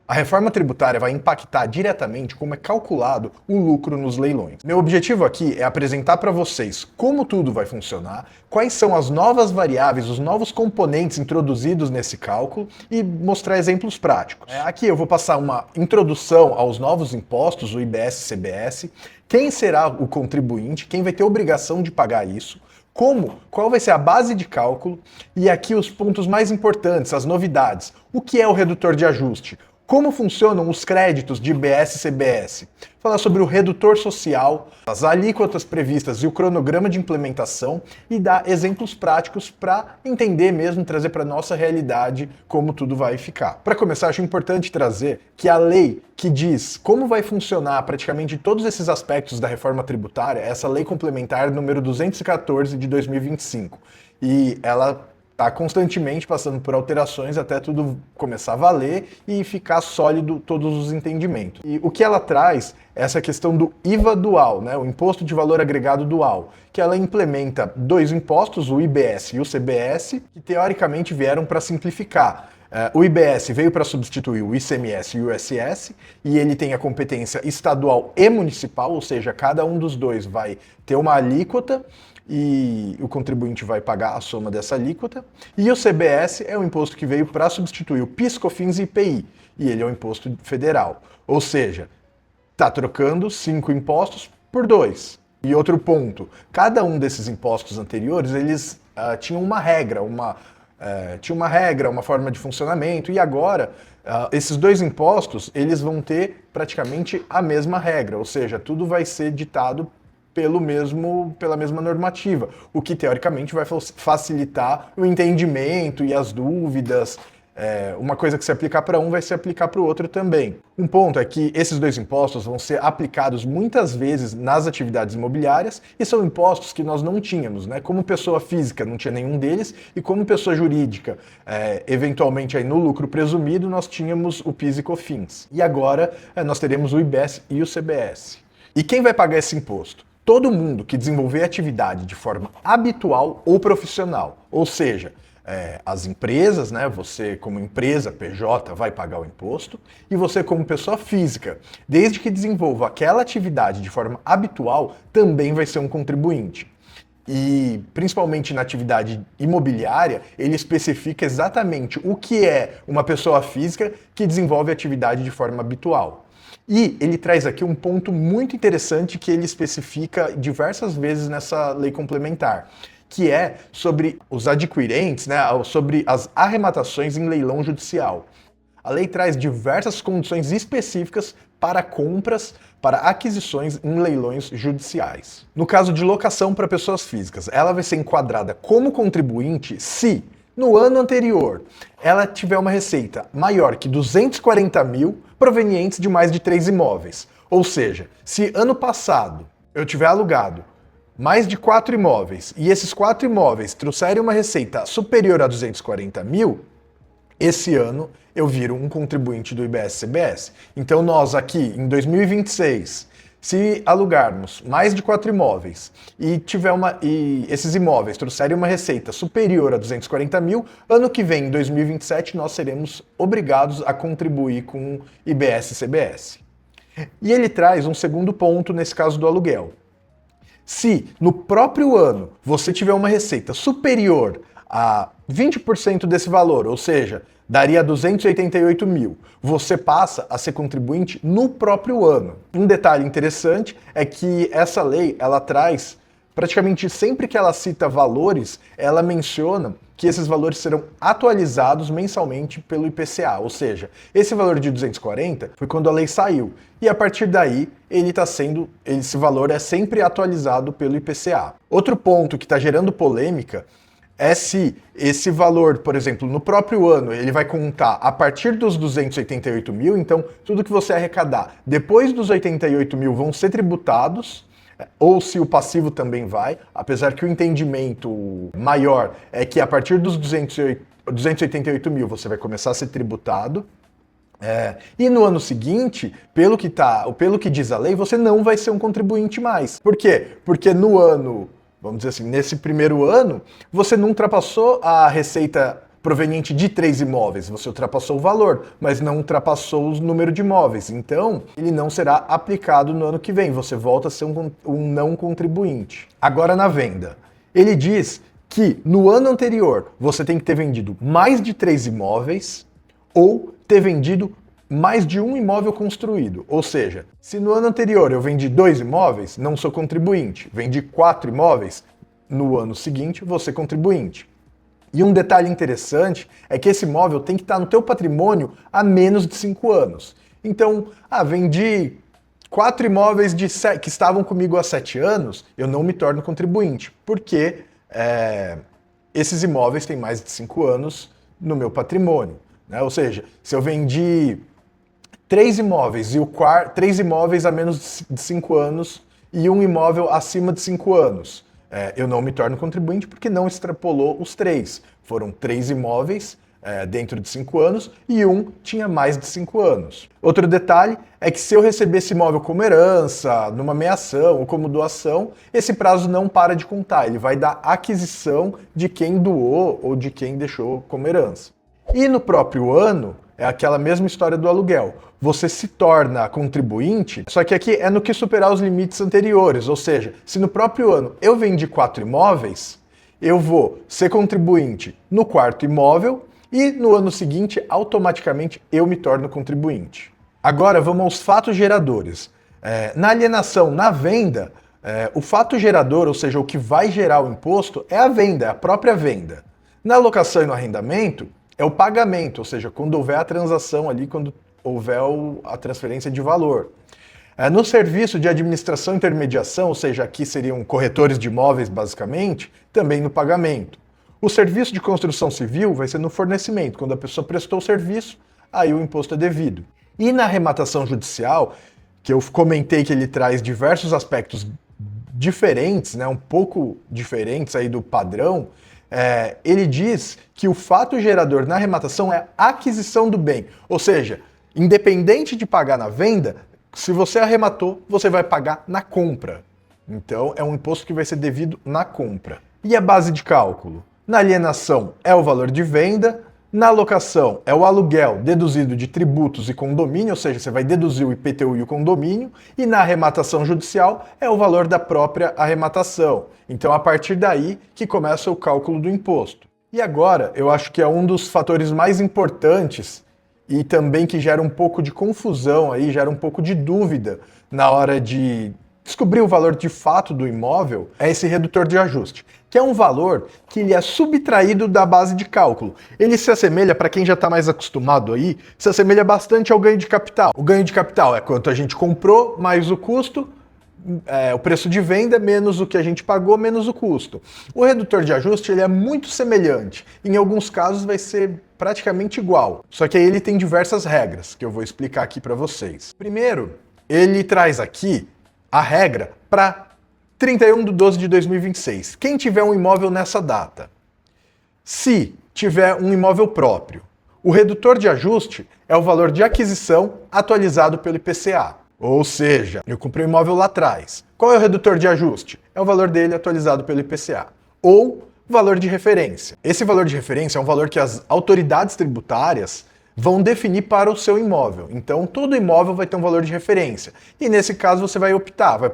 A reforma tributária vai impactar diretamente como é calculado o lucro nos leilões. Meu objetivo aqui é apresentar para vocês como tudo vai funcionar, quais são as novas variáveis, os novos componentes introduzidos nesse cálculo e mostrar exemplos práticos. Aqui eu vou passar uma introdução aos novos impostos, o IBS e CBS, quem será o contribuinte, quem vai ter obrigação de pagar isso, qual vai ser a base de cálculo e aqui os pontos mais importantes, as novidades. O que é o redutor de ajuste? Como funcionam os créditos de IBS e CBS? Falar sobre o redutor social, as alíquotas previstas e o cronograma de implementação e dar exemplos práticos para entender mesmo, trazer para a nossa realidade como tudo vai ficar. Para começar, acho importante trazer que a lei que diz como vai funcionar praticamente todos esses aspectos da reforma tributária é essa lei complementar número 214 de 2025. E ela está constantemente passando por alterações até tudo começar a valer e ficar sólido todos os entendimentos. E o que ela traz é essa questão do IVA dual, né, o Imposto de Valor Agregado Dual, que ela implementa dois impostos, o IBS e o CBS, que teoricamente vieram para simplificar. O IBS veio para substituir o ICMS e o ISS, e ele tem a competência estadual e municipal, ou seja, cada um dos dois vai ter uma alíquota, e o contribuinte vai pagar a soma dessa alíquota. E o CBS é um imposto que veio para substituir o PIS, COFINS e IPI, e ele é um imposto federal. Ou seja, está trocando 5 impostos por 2. E outro ponto, cada um desses impostos anteriores, eles tinham uma regra, uma forma de funcionamento, e agora esses dois impostos, eles vão ter praticamente a mesma regra, ou seja, tudo vai ser ditado pela mesma normativa, o que teoricamente vai facilitar o entendimento e as dúvidas. Uma coisa que se aplicar para um vai se aplicar para o outro também. Um ponto é que esses dois impostos vão ser aplicados muitas vezes nas atividades imobiliárias e são impostos que nós não tínhamos, né? Como pessoa física não tinha nenhum deles e como pessoa jurídica, eventualmente aí no lucro presumido, nós tínhamos o PIS e COFINS. E agora nós teremos o IBS e o CBS. E quem vai pagar esse imposto? Todo mundo que desenvolver atividade de forma habitual ou profissional, ou seja, as empresas, né, você como empresa PJ vai pagar o imposto, e você como pessoa física, desde que desenvolva aquela atividade de forma habitual, também vai ser um contribuinte. E principalmente na atividade imobiliária, ele especifica exatamente o que é uma pessoa física que desenvolve atividade de forma habitual. E ele traz aqui um ponto muito interessante que ele especifica diversas vezes nessa lei complementar, que é sobre os adquirentes, né, sobre as arrematações em leilão judicial. A lei traz diversas condições específicas para compras, para aquisições em leilões judiciais. No caso de locação para pessoas físicas, ela vai ser enquadrada como contribuinte se, no ano anterior, ela tiver uma receita maior que 240 mil provenientes de mais de 3 imóveis. Ou seja, se ano passado eu tiver alugado mais de 4 imóveis e esses 4 imóveis trouxerem uma receita superior a 240 mil, esse ano eu viro um contribuinte do IBS-CBS. Então nós aqui, em 2026, se alugarmos mais de 4 imóveis e esses imóveis trouxerem uma receita superior a 240 mil, ano que vem, em 2027, nós seremos obrigados a contribuir com IBS e CBS. E ele traz um segundo ponto nesse caso do aluguel. Se no próprio ano você tiver uma receita superior a 20% desse valor, ou seja, daria 288 mil. Você passa a ser contribuinte no próprio ano. Um detalhe interessante é que essa lei, ela traz, praticamente sempre que ela cita valores, ela menciona que esses valores serão atualizados mensalmente pelo IPCA, ou seja, esse valor de 240 foi quando a lei saiu, e a partir daí esse valor é sempre atualizado pelo IPCA. Outro ponto que está gerando polêmica é se esse valor, por exemplo, no próprio ano, ele vai contar a partir dos 288 mil, então tudo que você arrecadar depois dos 88 mil vão ser tributados, ou se o passivo também vai, apesar que o entendimento maior é que a partir dos 288 mil você vai começar a ser tributado. E no ano seguinte, pelo que diz a lei, você não vai ser um contribuinte mais. Por quê? Porque no ano, vamos dizer assim, nesse primeiro ano, você não ultrapassou a receita proveniente de 3 imóveis, você ultrapassou o valor, mas não ultrapassou o número de imóveis. Então, ele não será aplicado no ano que vem, você volta a ser um não contribuinte. Agora na venda, ele diz que no ano anterior você tem que ter vendido mais de 3 imóveis ou ter vendido mais de um imóvel construído. Ou seja, se no ano anterior eu vendi 2 imóveis, não sou contribuinte. Vendi 4 imóveis, no ano seguinte vou ser contribuinte. E um detalhe interessante é que esse imóvel tem que estar no teu patrimônio há menos de 5 anos. Então, vendi 4 imóveis que estavam comigo há 7 anos, eu não me torno contribuinte, porque esses imóveis têm mais de 5 anos no meu patrimônio. Né? Ou seja, se eu vendi 3 imóveis e 3 imóveis a menos de 5 anos e um imóvel acima de 5 anos, eu não me torno contribuinte porque não extrapolou os 3. Foram 3 imóveis dentro de 5 anos e um tinha mais de 5 anos. Outro detalhe é que se eu receber esse imóvel como herança, numa meação ou como doação, esse prazo não para de contar, ele vai dar aquisição de quem doou ou de quem deixou como herança. E no próprio ano, é aquela mesma história do aluguel. Você se torna contribuinte, só que aqui é no que superar os limites anteriores. Ou seja, se no próprio ano eu vendi 4 imóveis, eu vou ser contribuinte no 4º imóvel e no ano seguinte, automaticamente, eu me torno contribuinte. Agora vamos aos fatos geradores. Na alienação, na venda, o fato gerador, ou seja, o que vai gerar o imposto, é a venda, é a própria venda. Na locação e no arrendamento, é o pagamento, ou seja, quando houver a transação ali, quando houver a transferência de valor. No serviço de administração e intermediação, ou seja, aqui seriam corretores de imóveis basicamente, também no pagamento. O serviço de construção civil vai ser no fornecimento, quando a pessoa prestou o serviço, aí o imposto é devido. E na arrematação judicial, que eu comentei que ele traz diversos aspectos diferentes, né, um pouco diferentes aí do padrão, ele diz que o fato gerador na arrematação é a aquisição do bem. Ou seja, independente de pagar na venda, se você arrematou, você vai pagar na compra. Então, é um imposto que vai ser devido na compra. E a base de cálculo? Na alienação é o valor de venda, na locação é o aluguel deduzido de tributos e condomínio, ou seja, você vai deduzir o IPTU e o condomínio, e na arrematação judicial é o valor da própria arrematação. Então, a partir daí que começa o cálculo do imposto. E agora, eu acho que é um dos fatores mais importantes e também que gera um pouco de confusão aí, gera um pouco de dúvida na hora de descobrir o valor de fato do imóvel, é esse redutor de ajuste, que é um valor que ele é subtraído da base de cálculo. Ele se assemelha, para quem já está mais acostumado aí, se assemelha bastante ao ganho de capital. O ganho de capital é quanto a gente comprou, mais o custo, o preço de venda, menos o que a gente pagou, menos o custo. O redutor de ajuste ele é muito semelhante. Em alguns casos vai ser praticamente igual. Só que aí ele tem diversas regras, que eu vou explicar aqui para vocês. Primeiro, ele traz aqui a regra para 31/12/2026. Quem tiver um imóvel nessa data, se tiver um imóvel próprio, o redutor de ajuste é o valor de aquisição atualizado pelo IPCA. Ou seja, eu comprei um imóvel lá atrás. Qual é o redutor de ajuste? É o valor dele atualizado pelo IPCA. Ou valor de referência. Esse valor de referência é um valor que as autoridades tributárias vão definir para o seu imóvel. Então, todo imóvel vai ter um valor de referência. E nesse caso, você vai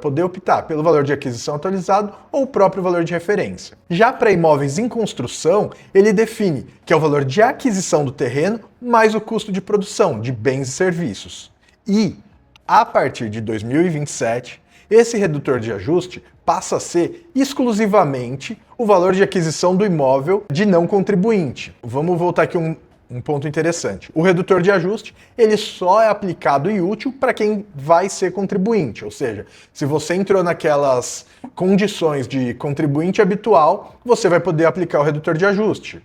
poder optar pelo valor de aquisição atualizado ou o próprio valor de referência. Já para imóveis em construção, ele define que é o valor de aquisição do terreno mais o custo de produção de bens e serviços. E, a partir de 2027, esse redutor de ajuste passa a ser exclusivamente o valor de aquisição do imóvel de não contribuinte. Vamos voltar aqui um ponto interessante. O redutor de ajuste, ele só é aplicado e útil para quem vai ser contribuinte, ou seja, se você entrou naquelas condições de contribuinte habitual, você vai poder aplicar o redutor de ajuste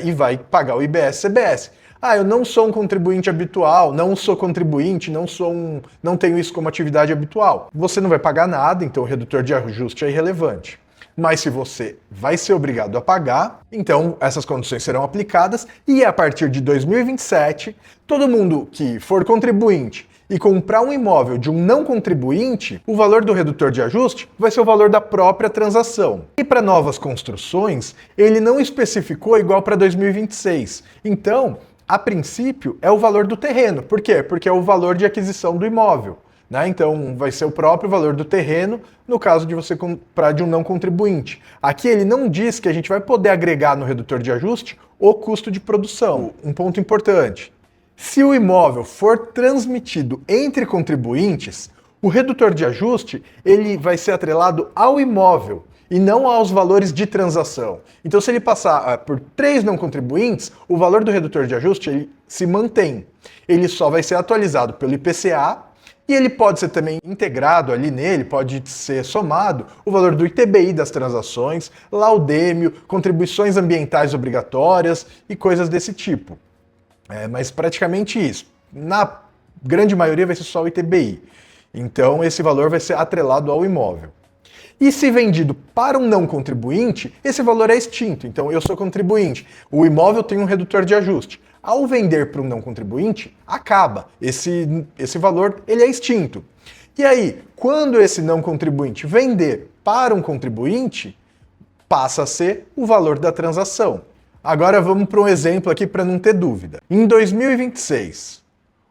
e vai pagar o IBS e CBS. Eu não sou um contribuinte habitual, não sou contribuinte, não tenho isso como atividade habitual. Você não vai pagar nada, então o redutor de ajuste é irrelevante. Mas se você vai ser obrigado a pagar, então essas condições serão aplicadas e a partir de 2027, todo mundo que for contribuinte e comprar um imóvel de um não contribuinte, o valor do redutor de ajuste vai ser o valor da própria transação. E para novas construções, ele não especificou igual para 2026. Então, a princípio, é o valor do terreno. Por quê? Porque é o valor de aquisição do imóvel. Né? Então, vai ser o próprio valor do terreno no caso de você comprar de um não contribuinte. Aqui ele não diz que a gente vai poder agregar no redutor de ajuste o custo de produção. Um ponto importante. Se o imóvel for transmitido entre contribuintes, o redutor de ajuste ele vai ser atrelado ao imóvel e não aos valores de transação. Então, se ele passar por 3 não contribuintes, o valor do redutor de ajuste ele se mantém. Ele só vai ser atualizado pelo IPCA e ele pode ser também integrado ali nele, pode ser somado o valor do ITBI das transações, laudêmio, contribuições ambientais obrigatórias e coisas desse tipo. Mas praticamente isso. Na grande maioria vai ser só o ITBI. Então esse valor vai ser atrelado ao imóvel. E se vendido para um não contribuinte, esse valor é extinto. Então eu sou contribuinte, o imóvel tem um redutor de ajuste. Ao vender para um não contribuinte, acaba. Esse valor ele é extinto. E aí, quando esse não contribuinte vender para um contribuinte, passa a ser o valor da transação. Agora vamos para um exemplo aqui para não ter dúvida. Em 2026,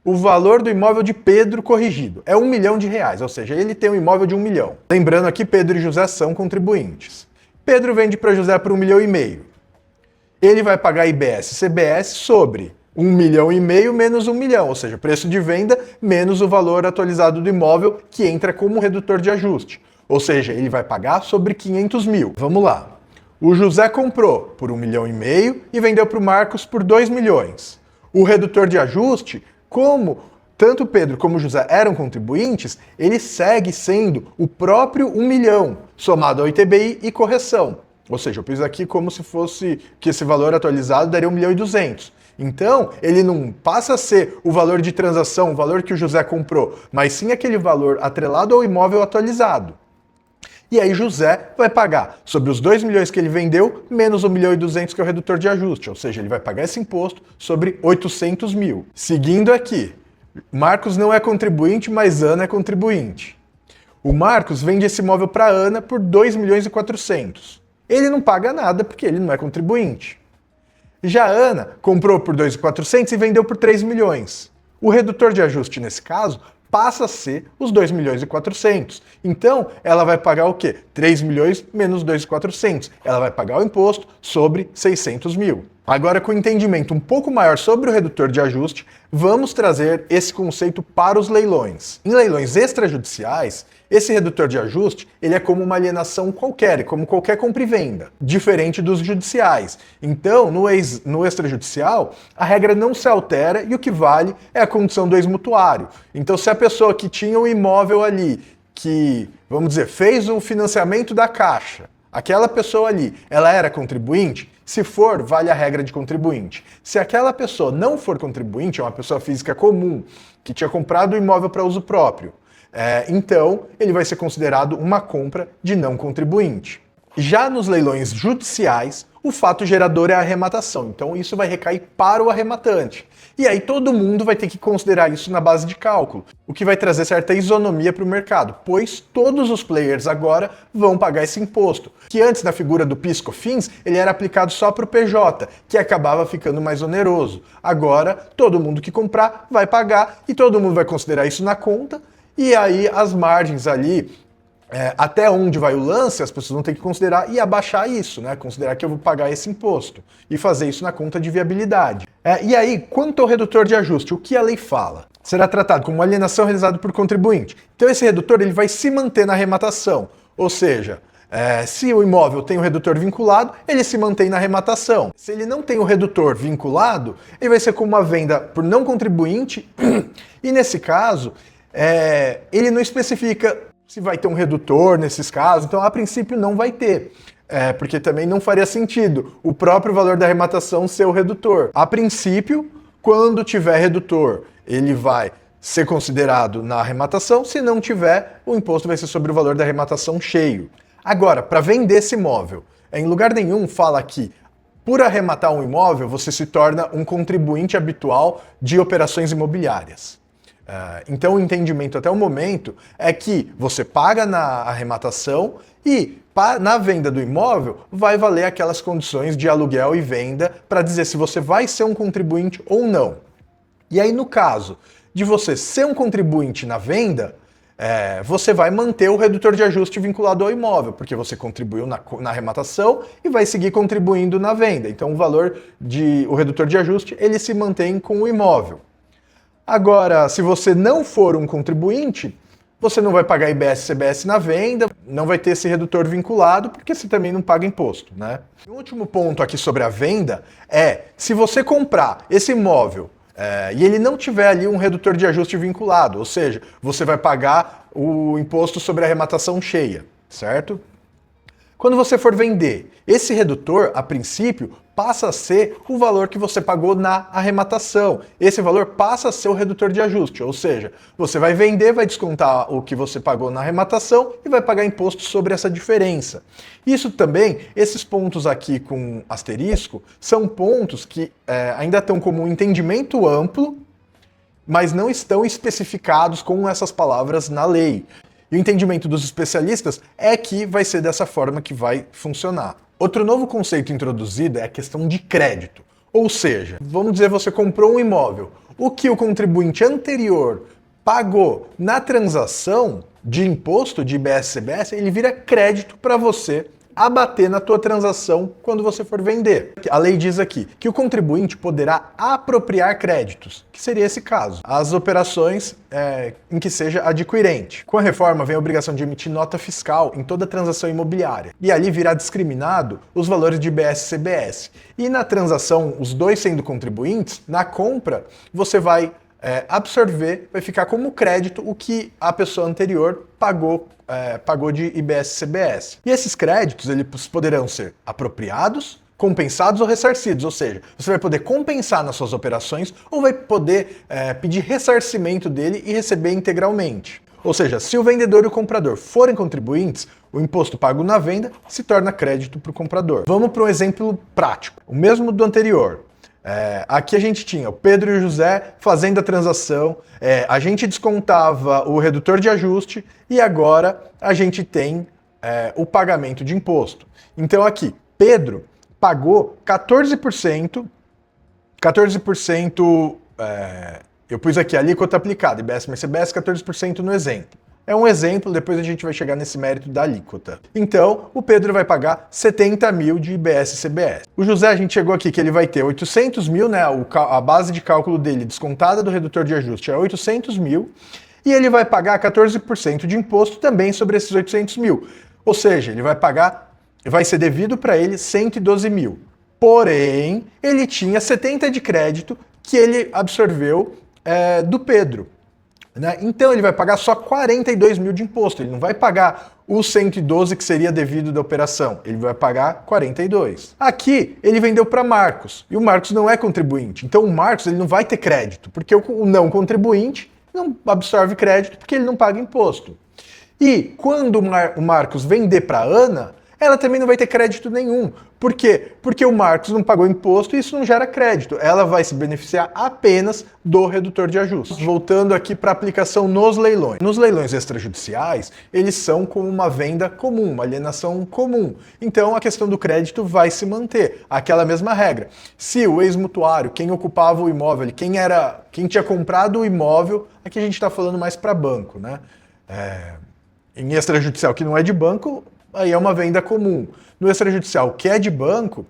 o valor do imóvel de Pedro corrigido é R$1 milhão, ou seja, ele tem um imóvel de R$1 milhão. Lembrando aqui, Pedro e José são contribuintes. Pedro vende para José por R$1,5 milhão. Ele vai pagar IBS e CBS sobre R$1,5 milhão menos R$1 milhão, ou seja, preço de venda menos o valor atualizado do imóvel que entra como redutor de ajuste. Ou seja, ele vai pagar sobre 500 mil. Vamos lá. O José comprou por R$1,5 milhão e vendeu para o Marcos por R$2 milhões. O redutor de ajuste, como tanto Pedro como José eram contribuintes, ele segue sendo o próprio R$1 milhão, somado ao ITBI e correção. Ou seja, eu fiz aqui como se fosse que esse valor atualizado daria 1.200 mil. Então, ele não passa a ser o valor de transação, o valor que o José comprou, mas sim aquele valor atrelado ao imóvel atualizado. E aí José vai pagar sobre os 2 milhões que ele vendeu, menos 1,2 milhão que é o redutor de ajuste. Ou seja, ele vai pagar esse imposto sobre 800 mil. Seguindo aqui, Marcos não é contribuinte, mas Ana é contribuinte. O Marcos vende esse imóvel para Ana por 2,4 milhões. Ele não paga nada porque ele não é contribuinte. Já a Ana comprou por 2.400 e vendeu por 3 milhões. O redutor de ajuste nesse caso passa a ser os 2.4 milhões. Então, ela vai pagar o quê? 3 milhões menos 2.400. Ela vai pagar o imposto sobre 600 mil. Agora, com entendimento um pouco maior sobre o redutor de ajuste, vamos trazer esse conceito para os leilões. Em leilões extrajudiciais, esse redutor de ajuste ele é como uma alienação qualquer, como qualquer compra e venda, diferente dos judiciais. Então, no extrajudicial, a regra não se altera e o que vale é a condição do ex-mutuário. Então, se a pessoa que tinha um imóvel ali, que, vamos dizer, fez o financiamento da Caixa, aquela pessoa ali, ela era contribuinte? Se for, vale a regra de contribuinte. Se aquela pessoa não for contribuinte, é uma pessoa física comum, que tinha comprado o imóvel para uso próprio, então ele vai ser considerado uma compra de não contribuinte. Já nos leilões judiciais, o fato gerador é a arrematação, então isso vai recair para o arrematante. E aí todo mundo vai ter que considerar isso na base de cálculo, o que vai trazer certa isonomia para o mercado, pois todos os players agora vão pagar esse imposto, que antes na figura do PIS/COFINS ele era aplicado só para o PJ, que acabava ficando mais oneroso. Agora todo mundo que comprar vai pagar e todo mundo vai considerar isso na conta, e aí as margens ali, até onde vai o lance, as pessoas vão ter que considerar e abaixar isso, né? Considerar que eu vou pagar esse imposto e fazer isso na conta de viabilidade. E aí, quanto ao redutor de ajuste, o que a lei fala? Será tratado como uma alienação realizada por contribuinte. Então esse redutor ele vai se manter na arrematação, ou seja, se o imóvel tem um redutor vinculado, ele se mantém na arrematação. Se ele não tem o redutor vinculado, ele vai ser como uma venda por não contribuinte e nesse caso, ele não especifica se vai ter um redutor nesses casos, então a princípio não vai ter, porque também não faria sentido o próprio valor da arrematação ser o redutor. A princípio, quando tiver redutor, ele vai ser considerado na arrematação, se não tiver, o imposto vai ser sobre o valor da arrematação cheio. Agora, para vender esse imóvel, em lugar nenhum fala que por arrematar um imóvel, você se torna um contribuinte habitual de operações imobiliárias. Então o entendimento até o momento é que você paga na arrematação e na venda do imóvel vai valer aquelas condições de aluguel e venda para dizer se você vai ser um contribuinte ou não. E aí no caso de você ser um contribuinte na venda, você vai manter o redutor de ajuste vinculado ao imóvel, porque você contribuiu na arrematação e vai seguir contribuindo na venda. Então o redutor de ajuste ele se mantém com o imóvel. Agora, se você não for um contribuinte, você não vai pagar IBS e CBS na venda, não vai ter esse redutor vinculado, porque você também não paga imposto, né? E o último ponto aqui sobre a venda é, se você comprar esse imóvel e ele não tiver ali um redutor de ajuste vinculado, ou seja, você vai pagar o imposto sobre a arrematação cheia, certo? Quando você for vender, esse redutor, a princípio, passa a ser o valor que você pagou na arrematação. Esse valor passa a ser o redutor de ajuste, ou seja, você vai vender, vai descontar o que você pagou na arrematação e vai pagar imposto sobre essa diferença. Isso também, esses pontos aqui com asterisco, são pontos que ainda estão como um entendimento amplo, mas não estão especificados com essas palavras na lei. E o entendimento dos especialistas é que vai ser dessa forma que vai funcionar. Outro novo conceito introduzido é a questão de crédito. Ou seja, vamos dizer você comprou um imóvel. O que o contribuinte anterior pagou na transação de imposto de IBS-CBS, ele vira crédito para você abater na tua transação quando você for vender. A lei diz aqui que o contribuinte poderá apropriar créditos, que seria esse caso, as operações em que seja adquirente. Com a reforma vem a obrigação de emitir nota fiscal em toda transação imobiliária, e ali virá discriminado os valores de IBS e CBS. E na transação, os dois sendo contribuintes, na compra, você vai absorver, vai ficar como crédito o que a pessoa anterior pagou de IBS e CBS. E esses créditos eles poderão ser apropriados, compensados ou ressarcidos, ou seja, você vai poder compensar nas suas operações ou vai poder pedir ressarcimento dele e receber integralmente. Ou seja, se o vendedor e o comprador forem contribuintes, o imposto pago na venda se torna crédito para o comprador. Vamos para um exemplo prático, o mesmo do anterior. Aqui a gente tinha o Pedro e o José fazendo a transação, a gente descontava o redutor de ajuste e agora a gente tem o pagamento de imposto. Então aqui, Pedro pagou 14%, eu pus aqui a alíquota aplicada, IBS mais CBS, 14% no exemplo. É um exemplo, depois a gente vai chegar nesse mérito da alíquota. Então, o Pedro vai pagar 70 mil de IBS e CBS. O José, a gente chegou aqui que ele vai ter 800 mil, né? A base de cálculo dele descontada do redutor de ajuste é 800 mil, e ele vai pagar 14% de imposto também sobre esses 800 mil. Ou seja, ele vai ser devido para ele 112 mil. Porém, ele tinha 70 de crédito que ele absorveu do Pedro. Né? Então ele vai pagar só 42 mil de imposto, ele não vai pagar os 112 que seria devido da operação, ele vai pagar 42. Aqui ele vendeu para Marcos, e o Marcos não é contribuinte, então o Marcos ele não vai ter crédito, porque o não contribuinte não absorve crédito porque ele não paga imposto. E quando o Marcos vender para a Ana, ela também não vai ter crédito nenhum. Por quê? Porque o Marcos não pagou imposto e isso não gera crédito. Ela vai se beneficiar apenas do redutor de ajuste. Voltando aqui para a aplicação nos leilões. Nos leilões extrajudiciais, eles são como uma venda comum, uma alienação comum. Então a questão do crédito vai se manter. Aquela mesma regra. Se o ex-mutuário, quem ocupava o imóvel, quem tinha comprado o imóvel, aqui a gente está falando mais para banco, né? Em extrajudicial que não é de banco, aí é uma venda comum. No extrajudicial, que é de banco,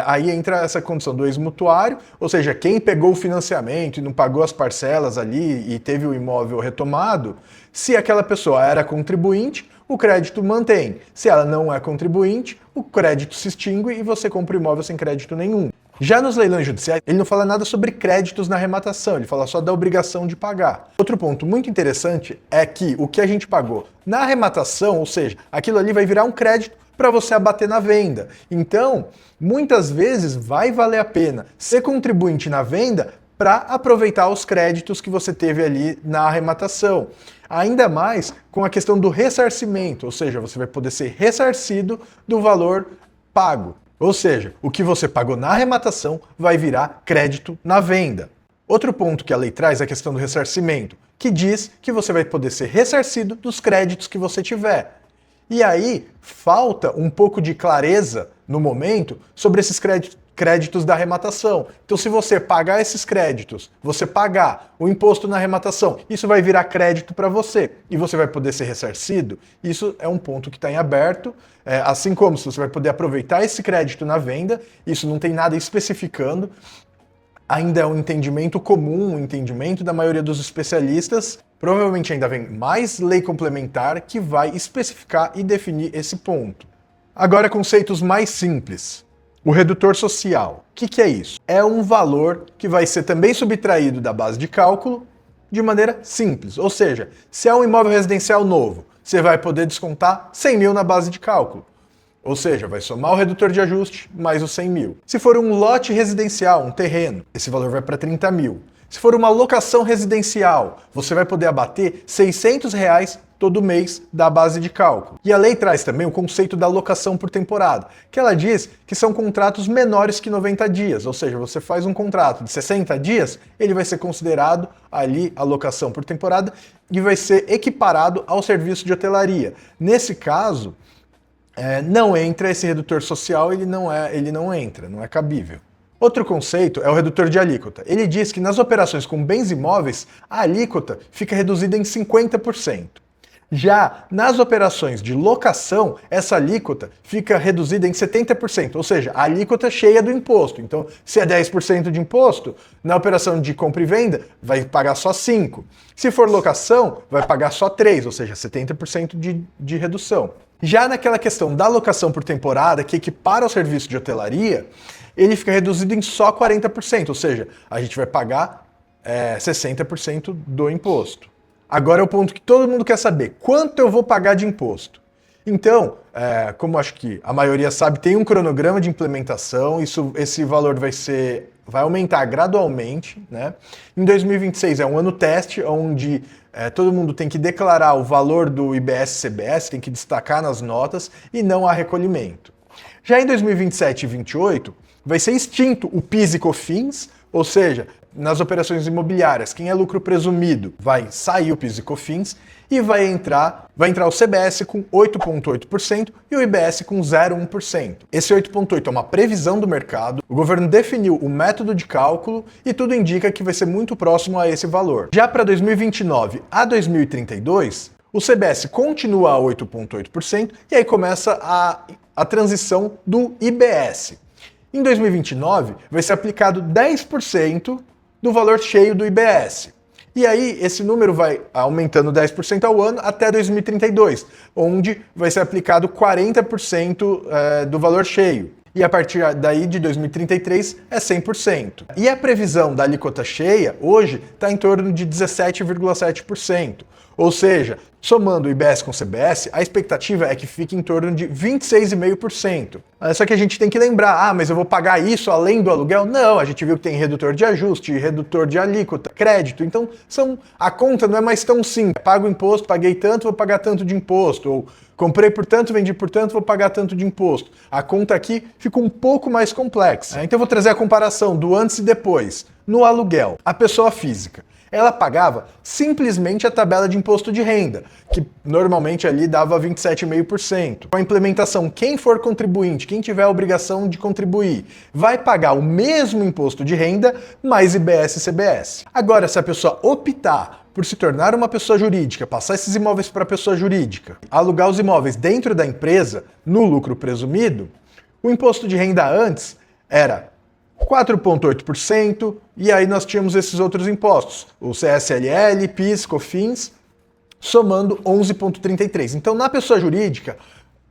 aí entra essa condição do ex-mutuário, ou seja, quem pegou o financiamento e não pagou as parcelas ali e teve o imóvel retomado, se aquela pessoa era contribuinte, o crédito mantém. Se ela não é contribuinte, o crédito se extingue e você compra o imóvel sem crédito nenhum. Já nos leilões judiciais, ele não fala nada sobre créditos na arrematação, ele fala só da obrigação de pagar. Outro ponto muito interessante é que o que a gente pagou na arrematação, ou seja, aquilo ali vai virar um crédito para você abater na venda. Então, muitas vezes vai valer a pena ser contribuinte na venda para aproveitar os créditos que você teve ali na arrematação. Ainda mais com a questão do ressarcimento, ou seja, você vai poder ser ressarcido do valor pago. Ou seja, o que você pagou na arrematação vai virar crédito na venda. Outro ponto que a lei traz é a questão do ressarcimento, que diz que você vai poder ser ressarcido dos créditos que você tiver. E aí falta um pouco de clareza no momento sobre esses créditos da arrematação. Então, se você pagar esses créditos, você pagar o imposto na arrematação, isso vai virar crédito para você e você vai poder ser ressarcido. Isso é um ponto que está em aberto, assim como se você vai poder aproveitar esse crédito na venda, isso não tem nada especificando. Ainda é um entendimento comum, um entendimento da maioria dos especialistas. Provavelmente ainda vem mais lei complementar que vai especificar e definir esse ponto. Agora, conceitos mais simples. O redutor social. O que é isso? É um valor que vai ser também subtraído da base de cálculo de maneira simples. Ou seja, se é um imóvel residencial novo, você vai poder descontar 100 mil na base de cálculo. Ou seja, vai somar o redutor de ajuste mais os 100 mil. Se for um lote residencial, um terreno, esse valor vai para 30 mil. Se for uma locação residencial, você vai poder abater R$ 600 todo mês da base de cálculo. E a lei traz também o conceito da locação por temporada, que ela diz que são contratos menores que 90 dias, ou seja, você faz um contrato de 60 dias, ele vai ser considerado ali a locação por temporada e vai ser equiparado ao serviço de hotelaria. Nesse caso, não entra esse redutor social, ele não entra, não é cabível. Outro conceito é o redutor de alíquota. Ele diz que nas operações com bens imóveis, a alíquota fica reduzida em 50%. Já nas operações de locação, essa alíquota fica reduzida em 70%, ou seja, a alíquota cheia do imposto. Então, se é 10% de imposto, na operação de compra e venda, vai pagar só 5%. Se for locação, vai pagar só 3%, ou seja, 70% de redução. Já naquela questão da locação por temporada, que equipara ao serviço de hotelaria, ele fica reduzido em só 40%, ou seja, a gente vai pagar 60% do imposto. Agora é o ponto que todo mundo quer saber, quanto eu vou pagar de imposto? Então, como acho que a maioria sabe, tem um cronograma de implementação, esse valor vai aumentar gradualmente, né? Em 2026 é um ano teste, onde todo mundo tem que declarar o valor do IBS-CBS, tem que destacar nas notas e não há recolhimento. Já em 2027 e 2028, vai ser extinto o PIS e COFINS, ou seja, nas operações imobiliárias, quem é lucro presumido vai sair o PIS e COFINS e vai entrar o CBS com 8,8% e o IBS com 0,1%. Esse 8,8% é uma previsão do mercado, o governo definiu o método de cálculo e tudo indica que vai ser muito próximo a esse valor. Já para 2029 a 2032, o CBS continua a 8,8% e aí começa a transição do IBS. Em 2029, vai ser aplicado 10% do valor cheio do IBS. E aí, esse número vai aumentando 10% ao ano até 2032, onde vai ser aplicado 40% do valor cheio. E a partir daí, de 2033, é 100%. E a previsão da alíquota cheia, hoje, está em torno de 17,7%. Ou seja, somando o IBS com o CBS, a expectativa é que fique em torno de 26,5%. Só que a gente tem que lembrar, mas eu vou pagar isso além do aluguel? Não, a gente viu que tem redutor de ajuste, redutor de alíquota, crédito. Então, a conta não é mais tão simples. Pago o imposto, paguei tanto, vou pagar tanto de imposto. Ou comprei por tanto, vendi por tanto, vou pagar tanto de imposto. A conta aqui fica um pouco mais complexa. Então eu vou trazer a comparação do antes e depois. No aluguel, a pessoa física, ela pagava simplesmente a tabela de imposto de renda, que normalmente ali dava 27,5%. Com a implementação, quem for contribuinte, quem tiver a obrigação de contribuir, vai pagar o mesmo imposto de renda mais IBS e CBS. Agora, se a pessoa optar por se tornar uma pessoa jurídica, passar esses imóveis para a pessoa jurídica, alugar os imóveis dentro da empresa, no lucro presumido, o imposto de renda antes era 4,8%, e aí nós tínhamos esses outros impostos, o CSLL, PIS, COFINS, somando 11,33%. Então, na pessoa jurídica,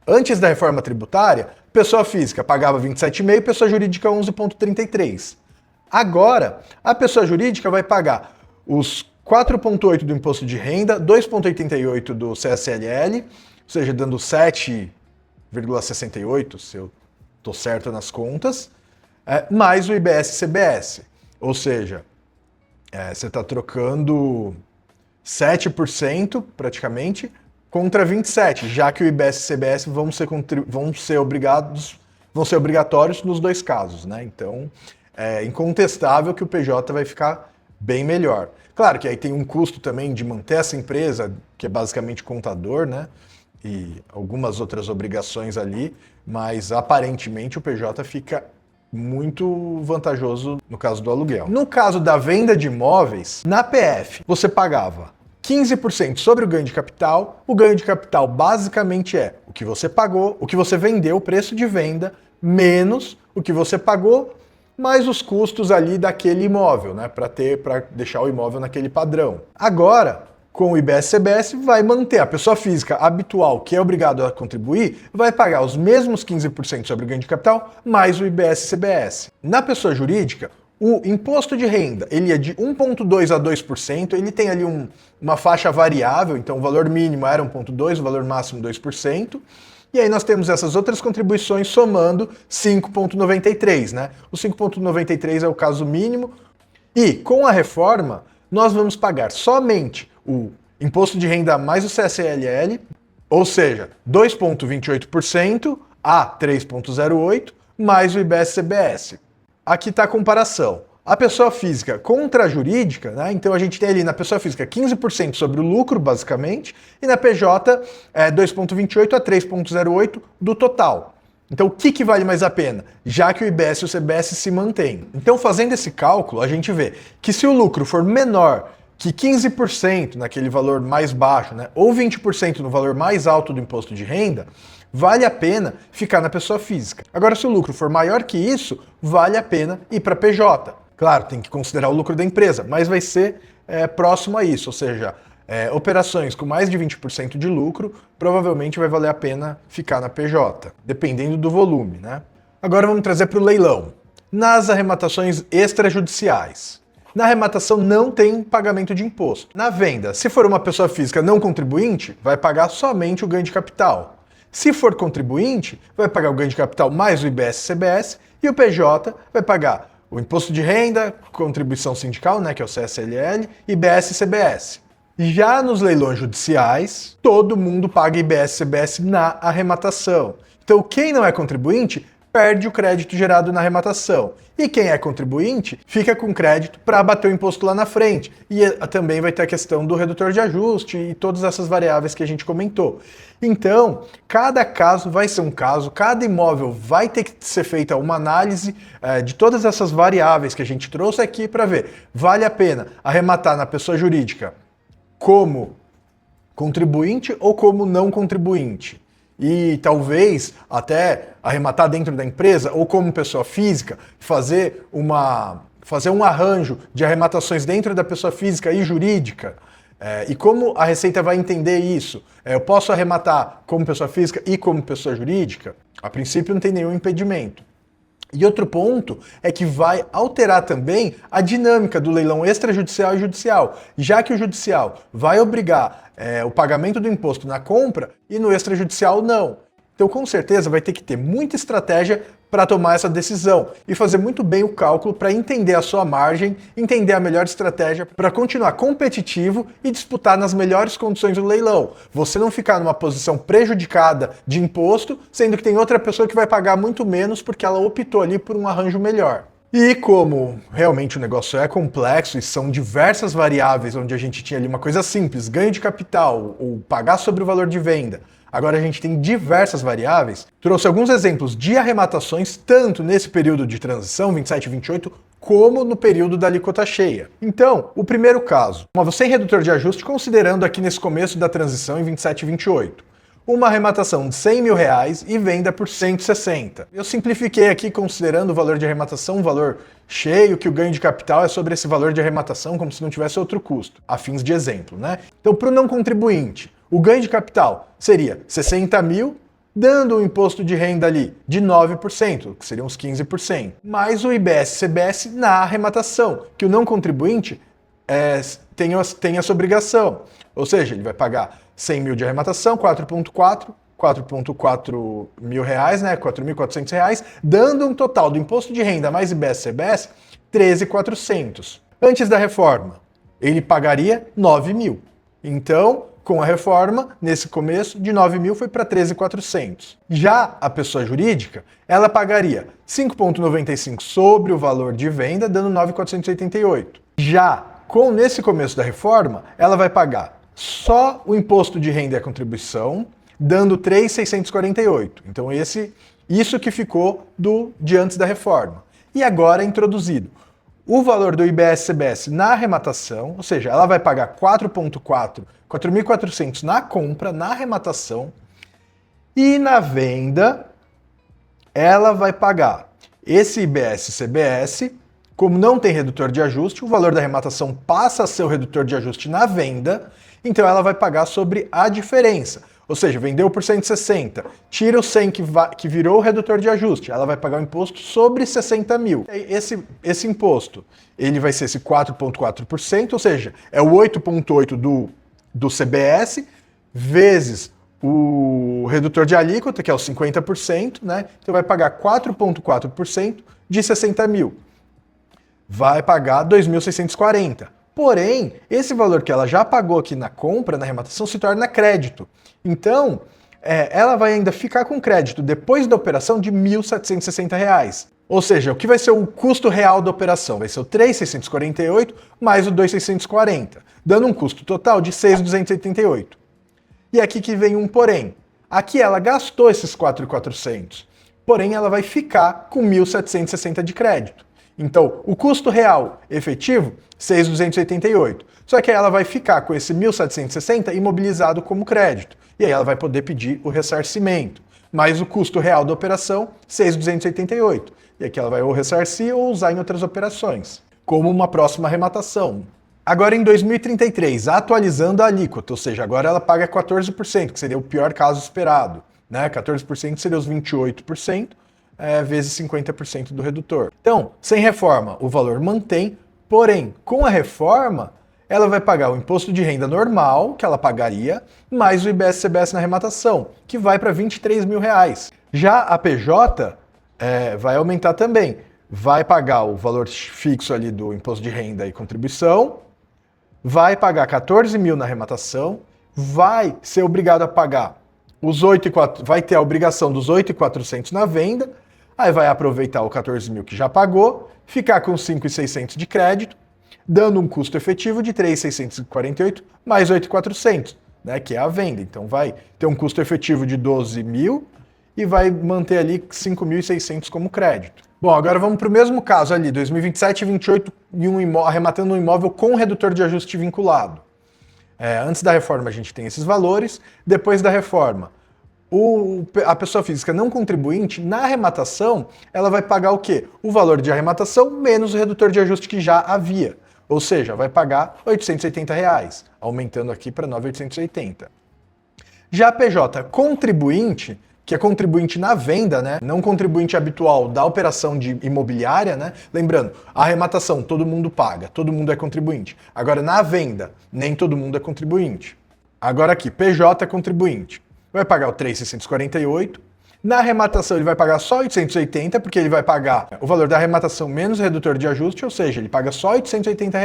antes da reforma tributária, pessoa física pagava 27,5%, pessoa jurídica 11,33%. Agora, a pessoa jurídica vai pagar os 4,8% do imposto de renda, 2,88% do CSLL, ou seja, dando 7,68%, se eu estou certo nas contas, mais o IBS e CBS. Ou seja, você está trocando 7% praticamente contra 27%, já que o IBS e CBS vão ser obrigatórios nos dois casos, né? Então, é incontestável que o PJ vai ficar bem melhor. Claro que aí tem um custo também de manter essa empresa, que é basicamente contador, né? E algumas outras obrigações ali, mas aparentemente o PJ fica muito vantajoso no caso do aluguel. No caso da venda de imóveis, na PF você pagava 15% sobre o ganho de capital. O ganho de capital basicamente é o que você pagou, o que você vendeu, o preço de venda, menos o que você pagou, mais os custos ali daquele imóvel, né, para deixar o imóvel naquele padrão. Agora, com o IBS-CBS, vai manter a pessoa física habitual, que é obrigado a contribuir, vai pagar os mesmos 15% sobre o ganho de capital, mais o IBS-CBS. Na pessoa jurídica, o imposto de renda, ele é de 1,2% a 2%, ele tem ali uma faixa variável, então o valor mínimo era 1,2%, o valor máximo 2%, e aí nós temos essas outras contribuições somando 5,93%, né? O 5,93% é o caso mínimo, e com a reforma, nós vamos pagar somente o imposto de renda mais o CSLL, ou seja, 2,28% a 3,08%, mais o IBS-CBS. Aqui está a comparação. A pessoa física contra a jurídica, né? Então a gente tem ali na pessoa física 15% sobre o lucro, basicamente, e na PJ 2,28% a 3,08% do total. Então o que vale mais a pena? Já que o IBS e o CBS se mantêm. Então fazendo esse cálculo, a gente vê que se o lucro for menor que 15% naquele valor mais baixo, né, ou 20% no valor mais alto do imposto de renda, vale a pena ficar na pessoa física. Agora, se o lucro for maior que isso, vale a pena ir para PJ. Claro, tem que considerar o lucro da empresa, mas vai ser próximo a isso, ou seja, operações com mais de 20% de lucro, provavelmente vai valer a pena ficar na PJ, dependendo do volume, né? Agora vamos trazer para o leilão. Nas arrematações extrajudiciais. Na arrematação não tem pagamento de imposto. Na venda, se for uma pessoa física não contribuinte, vai pagar somente o ganho de capital. Se for contribuinte, vai pagar o ganho de capital mais o IBS-CBS e o PJ vai pagar o imposto de renda, contribuição sindical, né, que é o CSLL, IBS-CBS. Já nos leilões judiciais, todo mundo paga IBS-CBS na arrematação. Então quem não é contribuinte perde o crédito gerado na arrematação. E quem é contribuinte fica com crédito para abater o imposto lá na frente. E também vai ter a questão do redutor de ajuste e todas essas variáveis que a gente comentou. Então, cada caso vai ser um caso, cada imóvel vai ter que ser feita uma análise de todas essas variáveis que a gente trouxe aqui para ver, vale a pena arrematar na pessoa jurídica como contribuinte ou como não contribuinte? E talvez até arrematar dentro da empresa ou como pessoa física, fazer um arranjo de arrematações dentro da pessoa física e jurídica. E como a Receita vai entender isso? Eu posso arrematar como pessoa física e como pessoa jurídica? A princípio não tem nenhum impedimento. E outro ponto é que vai alterar também a dinâmica do leilão extrajudicial e judicial, já que o judicial vai obrigar o pagamento do imposto na compra e no extrajudicial não. Então, com certeza, vai ter que ter muita estratégia para tomar essa decisão e fazer muito bem o cálculo para entender a sua margem, entender a melhor estratégia para continuar competitivo e disputar nas melhores condições do leilão. Você não ficar numa posição prejudicada de imposto, sendo que tem outra pessoa que vai pagar muito menos porque ela optou ali por um arranjo melhor. E como realmente o negócio é complexo e são diversas variáveis onde a gente tinha ali uma coisa simples, ganho de capital ou pagar sobre o valor de venda, agora a gente tem diversas variáveis. Trouxe alguns exemplos de arrematações, tanto nesse período de transição, 27 e 28, como no período da alíquota cheia. Então, o primeiro caso, sem redutor de ajuste, considerando aqui nesse começo da transição em 27 e 28. Uma arrematação de R$100 mil e venda por 160. Eu simplifiquei aqui considerando o valor de arrematação, um valor cheio, que o ganho de capital é sobre esse valor de arrematação, como se não tivesse outro custo, a fins de exemplo, né? Então, para o não contribuinte, o ganho de capital seria 60 mil, dando um imposto de renda ali de 9%, que seriam uns 15%, mais o IBS-CBS na arrematação, que o não contribuinte tem essa obrigação. Ou seja, ele vai pagar 100 mil de arrematação, 4,4 mil reais, né, R$4.400, dando um total do imposto de renda mais IBS-CBS 13.400. Antes da reforma, ele pagaria 9 mil. Então, com a reforma, nesse começo, de 9 mil foi para 13.400. Já a pessoa jurídica, ela pagaria 5,95 sobre o valor de venda, dando 9.488. Já nesse começo da reforma, ela vai pagar só o imposto de renda e a contribuição, dando 3.648. Então isso que ficou de antes da reforma. E agora é introduzido o valor do IBS-CBS na arrematação, ou seja, ela vai pagar 4.400 na compra, na arrematação, e na venda ela vai pagar esse IBS-CBS. Como não tem redutor de ajuste, o valor da arrematação passa a ser o redutor de ajuste na venda, então ela vai pagar sobre a diferença. Ou seja, vendeu por 160, tira o 100 que virou o redutor de ajuste, ela vai pagar o imposto sobre 60 mil. Esse imposto, ele vai ser esse 4,4%, ou seja, é o 8,8% do CBS, vezes o redutor de alíquota, que é o 50%, né? Então vai pagar 4,4% de 60 mil. Vai pagar 2.640. Porém, esse valor que ela já pagou aqui na compra, na arrematação, se torna crédito. Então, ela vai ainda ficar com crédito depois da operação de R$ 1.760. Ou seja, o que vai ser o custo real da operação? Vai ser o 3.648 mais o 2.640, dando um custo total de 6.288. E aqui que vem um porém. Aqui ela gastou esses 4.400, porém ela vai ficar com 1.760 de crédito. Então, o custo real efetivo, 6.288. Só que aí ela vai ficar com esse 1.760 imobilizado como crédito. E aí ela vai poder pedir o ressarcimento. Mas o custo real da operação, 6.288. E aqui ela vai ou ressarcir ou usar em outras operações, como uma próxima arrematação. Agora em 2033, atualizando a alíquota, ou seja, agora ela paga 14%, que seria o pior caso esperado. Né? 14% seria os 28%. Vezes 50% do redutor. Então, sem reforma, o valor mantém, porém, com a reforma, ela vai pagar o imposto de renda normal, que ela pagaria, mais o IBS-CBS na arrematação, que vai para R$ 23 mil. Já a PJ vai aumentar também. Vai pagar o valor fixo ali do imposto de renda e contribuição, vai pagar 14 mil na arrematação, vai ser obrigado a pagar vai ter a obrigação dos 8.400 na venda, aí vai aproveitar o 14 mil que já pagou, ficar com 5.600 de crédito, dando um custo efetivo de 3.648 mais 8.400, né, que é a venda. Então vai ter um custo efetivo de 12 mil e vai manter ali 5.600 como crédito. Bom, agora vamos para o mesmo caso ali, 2027 e 2028, arrematando um imóvel com redutor de ajuste vinculado. Antes da reforma a gente tem esses valores, depois da reforma a pessoa física não contribuinte, na arrematação, ela vai pagar o quê? O valor de arrematação menos o redutor de ajuste que já havia. Ou seja, vai pagar R$ 880, aumentando aqui para 9.880. Já a PJ contribuinte, que é contribuinte na venda, né? Não contribuinte habitual da operação de imobiliária, né? Lembrando, a arrematação todo mundo paga, todo mundo é contribuinte. Agora, na venda, nem todo mundo é contribuinte. Agora aqui, PJ contribuinte. Vai pagar o 3.648. Na arrematação ele vai pagar só 880, porque ele vai pagar o valor da arrematação menos o redutor de ajuste, ou seja, ele paga só R$ 880.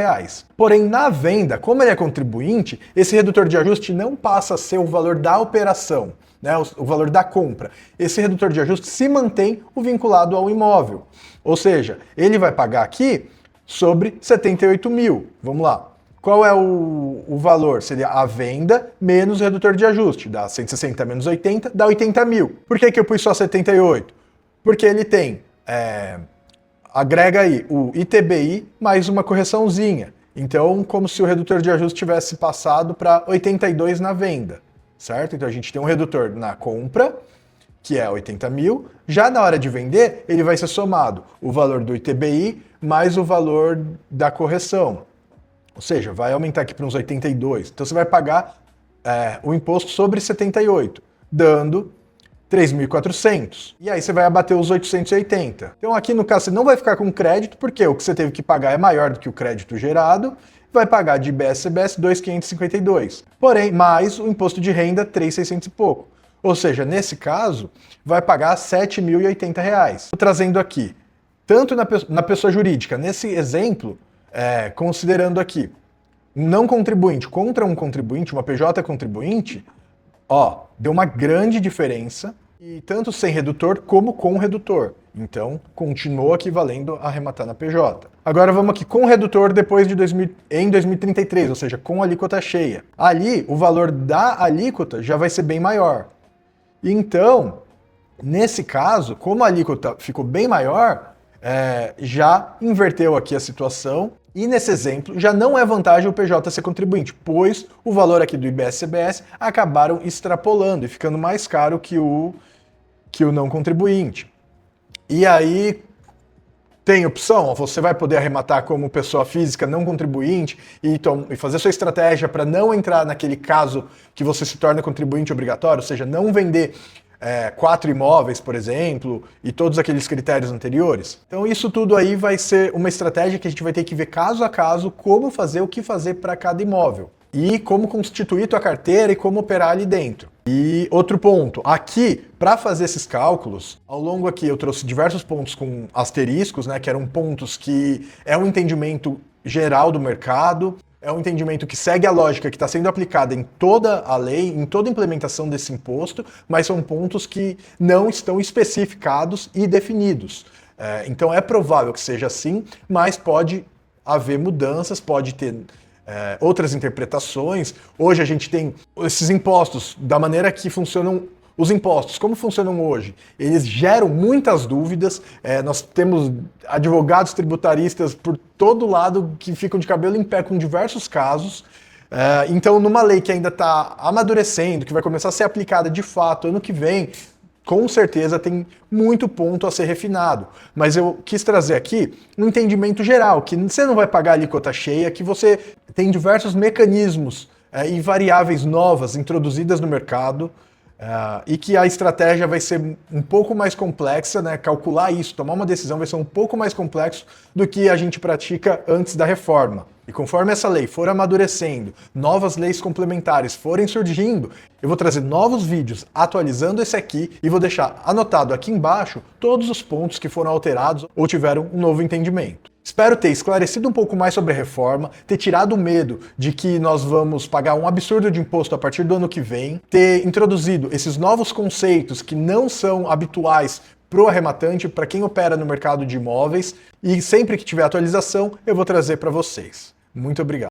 Porém, na venda, como ele é contribuinte, esse redutor de ajuste não passa a ser o valor da operação, né, o valor da compra. Esse redutor de ajuste se mantém o vinculado ao imóvel. Ou seja, ele vai pagar aqui sobre 78 mil. Vamos lá. Qual é o valor? Seria a venda menos o redutor de ajuste. Dá 160 menos 80, dá 80 mil. Por que eu pus só 78? Porque ele tem, agrega aí o ITBI mais uma correçãozinha. Então, como se o redutor de ajuste tivesse passado para 82 na venda, certo? Então a gente tem um redutor na compra, que é 80 mil. Já na hora de vender, ele vai ser somado o valor do ITBI mais o valor da correção. Ou seja, vai aumentar aqui para uns 82. Então você vai pagar o imposto sobre 78, dando 3.400. E aí você vai abater os 880. Então aqui no caso você não vai ficar com crédito, porque o que você teve que pagar é maior do que o crédito gerado. Vai pagar de IBS-CBS 2.552. Porém, mais o imposto de renda 3.600 e pouco. Ou seja, nesse caso, vai pagar R$ 7.080. Estou trazendo aqui, tanto na pessoa jurídica, nesse exemplo, considerando aqui um não contribuinte contra um contribuinte, uma PJ contribuinte, deu uma grande diferença, E tanto sem redutor como com redutor. Então, continua aqui valendo arrematar na PJ. Agora vamos aqui com redutor depois de em 2033, ou seja, com alíquota cheia. Ali, o valor da alíquota já vai ser bem maior. Então, nesse caso, como a alíquota ficou bem maior, já inverteu aqui a situação. E nesse exemplo, já não é vantagem o PJ ser contribuinte, pois o valor aqui do IBS-CBS acabaram extrapolando e ficando mais caro que o não contribuinte. E aí tem opção, você vai poder arrematar como pessoa física não contribuinte e fazer sua estratégia para não entrar naquele caso que você se torna contribuinte obrigatório, ou seja, não vender 4 imóveis, por exemplo, e todos aqueles critérios anteriores. Então isso tudo aí vai ser uma estratégia que a gente vai ter que ver caso a caso como fazer, o que fazer para cada imóvel. E como constituir tua carteira e como operar ali dentro. E outro ponto, aqui, para fazer esses cálculos, ao longo aqui eu trouxe diversos pontos com asteriscos, né, que eram pontos que é um entendimento geral do mercado, é um entendimento que segue a lógica que está sendo aplicada em toda a lei, em toda a implementação desse imposto, mas são pontos que não estão especificados e definidos. Então é provável que seja assim, mas pode haver mudanças, pode ter outras interpretações. Hoje a gente tem esses impostos, da maneira que funcionam os impostos, como funcionam hoje? Eles geram muitas dúvidas, nós temos advogados tributaristas por todo lado que ficam de cabelo em pé com diversos casos. Então, numa lei que ainda está amadurecendo, que vai começar a ser aplicada de fato ano que vem, com certeza tem muito ponto a ser refinado. Mas eu quis trazer aqui um entendimento geral, que você não vai pagar a alíquota cheia, que você tem diversos mecanismos e variáveis novas introduzidas no mercado, e que a estratégia vai ser um pouco mais complexa, né? Calcular isso, tomar uma decisão vai ser um pouco mais complexo do que a gente pratica antes da reforma. E conforme essa lei for amadurecendo, novas leis complementares forem surgindo, eu vou trazer novos vídeos atualizando esse aqui e vou deixar anotado aqui embaixo todos os pontos que foram alterados ou tiveram um novo entendimento. Espero ter esclarecido um pouco mais sobre a reforma, ter tirado o medo de que nós vamos pagar um absurdo de imposto a partir do ano que vem, ter introduzido esses novos conceitos que não são habituais para o arrematante, para quem opera no mercado de imóveis, e sempre que tiver atualização eu vou trazer para vocês. Muito obrigado.